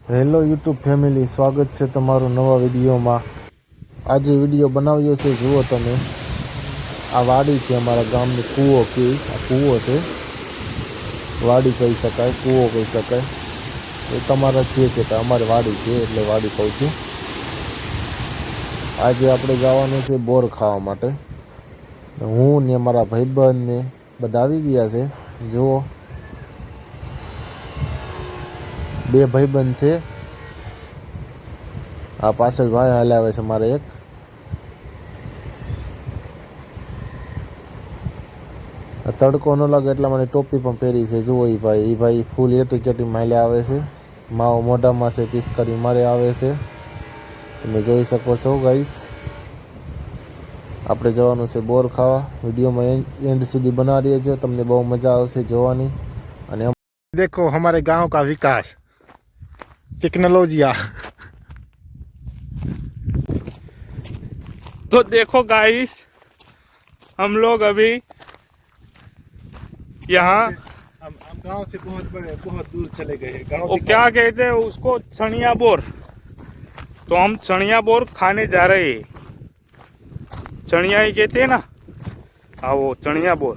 Hello YouTube family, સ્વાગત છે તમારું નવા વિડીયોમાં। આજે વિડીયો બનાવ્યો છે, જુઓ તમે। આ વાડી છે અમારા ગામની, કૂવો કે આ કૂવો છે, વાડી કહી શકાય, કૂવો કહી શકાય। એ તમારા છે કે અમારે વાડી છે એટલે વાડી કહું છું। આજે આપણે જવાનું છે બોર ખાવા માટે। હું ને મારા ભાઈબંધ ને બધા આવી ગયા છે। જુઓ, બે ભાઈબંધ છે। આ પાછળ ભાઈ હલાવે છે મારે એક। તડકો ન લાગે એટલા માટે ટોપી પણ પહેરી છે। જુઓ એ ભાઈ ફૂલ એટીકેટી માલે આવે છે, માવો મોઢામાં છે, પિસ્કારી મારે આવે છે, તમે જોઈ શકો છો ગાઈસ। આપણે જવાનું છે બોર ખાવા। વિડીયોમાં એન્ડ સુધી બનાવી રહેજો, તમને બહુ મજા આવશે જોવાની। અને देखो हमारे गांव का विकास, टेक्नोलॉजिया। तो देखो गाइस, हम लोग अभी यहाँ हम गांव से बहुत दूर चले गए। गांव वो क्या कहते हैं उसको, चणिया बोर। तो हम चणिया बोर खाने जा रहे हैं। चणिया ही कहते हैं ना, हाँ वो चणिया बोर।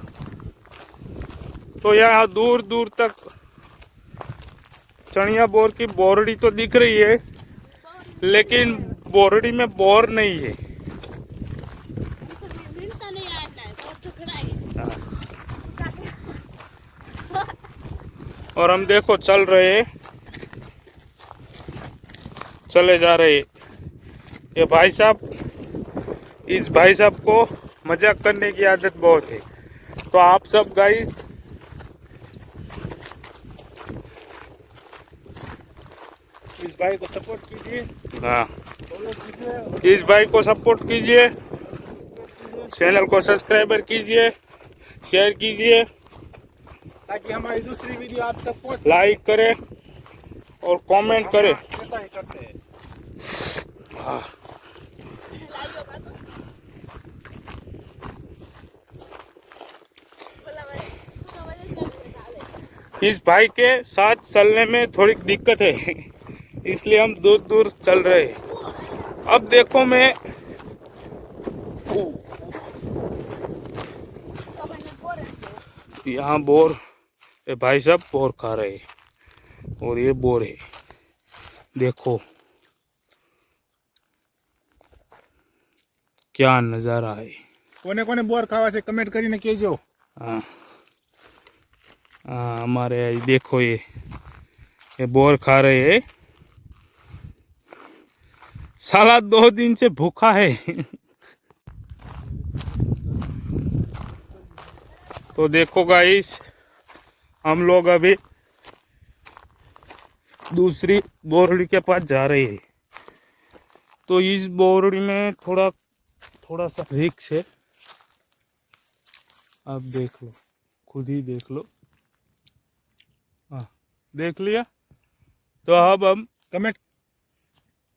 तो यहाँ दूर दूर तक चणिया बोर की बोरड़ी तो दिख रही है, लेकिन बोरड़ी में बोर नहीं है। और हम देखो चल रहे, चले जा रहे। ये भाई साहब, इस भाई साहब को मजाक करने की आदत बहुत है। तो आप सब गाइस इस भाई को सपोर्ट कीजिए। हाँ, इस भाई को सपोर्ट कीजिए, चैनल को सब्सक्राइबर कीजिए, शेयर कीजिए, ताकि हमारी दूसरी वीडियो आप तक पहुंच। लाइक करें और कमेंट करें। ऐसा ही करते हैं। हाँ। इस भाई के साथ चलने में थोड़ी दिक्कत है, इसलिए हम दूर दूर चल रहे हैं। अब देखो मैं यहाँ बोर, ये भाई साहब बोर खा रहे हैं और ये बोर है, देखो क्या नजारा है। કોને કોને બોર ખાવા છે કમેન્ટ કરીને કહેજો। हाँ हाँ, हमारे देखो ये बोर खा रहे हैं। साला 2 दिन से भूखा है। तो देखो गाइस, हम लोग अभी दूसरी बोरड़ी के पास जा रहे हैं। तो इस बोरड़ी में थोड़ा सा रिस्क है, आप देख लो, खुद ही देख लो। हाँ, देख लिया। तो अब हम કમેન્ટ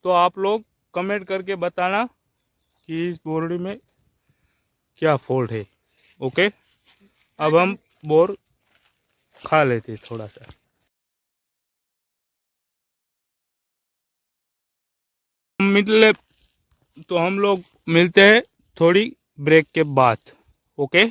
तो आप लोग कमेंट करके बताना कि इस बोरड़ी में क्या फॉल्ट है। ओके, अब हम बोर खा लेते थोड़ा सा। तो हम लोग मिलते हैं थोड़ी ब्रेक के बाद। ओके,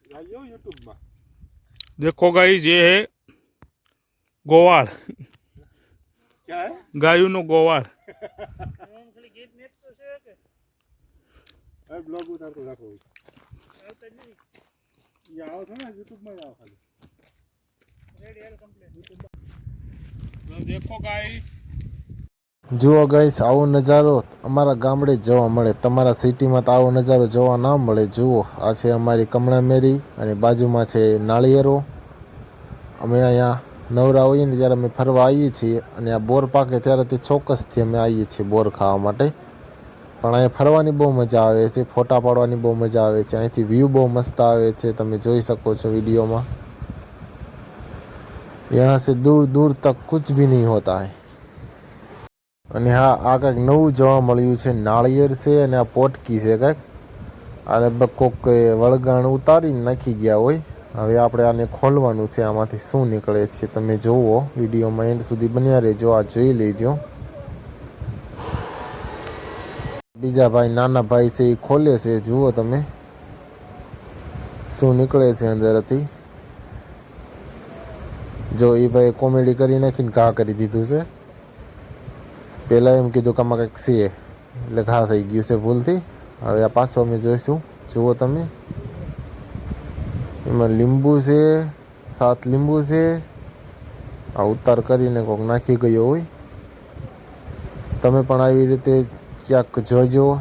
લાગ્યો YouTube માં। देखो गाइस, ये है गोवाड़, क्या है? गायों नो गोवाड़। अरे ब्लॉग उतार तो रखो। ये आओ था ना YouTube में, आओ खाली। देखो गाइस, જુઓ ગાઈસ, આવો નજારો અમારા ગામડે જોવા મળે, તમારા સિટીમાં તો આવો નજારો જોવા ના મળે। જુઓ, આ છે અમારી કમળામેરી અને બાજુમાં છે નાળિયેરો। અમે અહીંયા નવરા હોઈએ ને ત્યારે અમે ફરવા આવીએ છીએ અને આ બોર પાકે ત્યારે તે ચોક્કસથી અમે આવીએ છીએ બોર ખાવા માટે. પણ અહીંયા ફરવાની બહુ મજા આવે છે, ફોટા પાડવાની બહુ મજા આવે છે. અહીંથી વ્યૂ બહુ મસ્ત આવે છે, તમે જોઈ શકો છો વિડીયોમાં. यहाँ से दूर दूर तक कुछ भी नहीं होता है. અને હા, આ કંઈક નવું જોવા મળ્યું છે. નાળિયેર છે અને આ પોટકી છે કંઈક. અને કોક વળગાણ ઉતારીને નાખી ગયા હોય. હવે આપણે આને ખોલવાનું છે, આમાંથી શું નીકળે છે તમે જુઓ વિડીયોમાં, એન્ડ સુધી બન્યા રહેજો, આ જોઈ લેજો. બીજા ભાઈ, નાના ભાઈ છે, એ ખોલે છે, જુઓ તમે શું નીકળે છે અંદરથી. જો એ ભાઈ કોમેડી કરી નાખીને ઘા કરી દીધું છે. પહેલાં એમ કીધું કે આમાં કંઈક છે એટલે ઘા થઈ ગયું છે ભૂલથી. હવે આ પાછો અમે જોઈશું, જુઓ તમે. એમાં લીંબુ છે, 7 લીંબુ છે. આ ઉતાર કરીને કોઈક નાખી ગયો હોય. તમે પણ આવી રીતે ક્યાંક જોજો.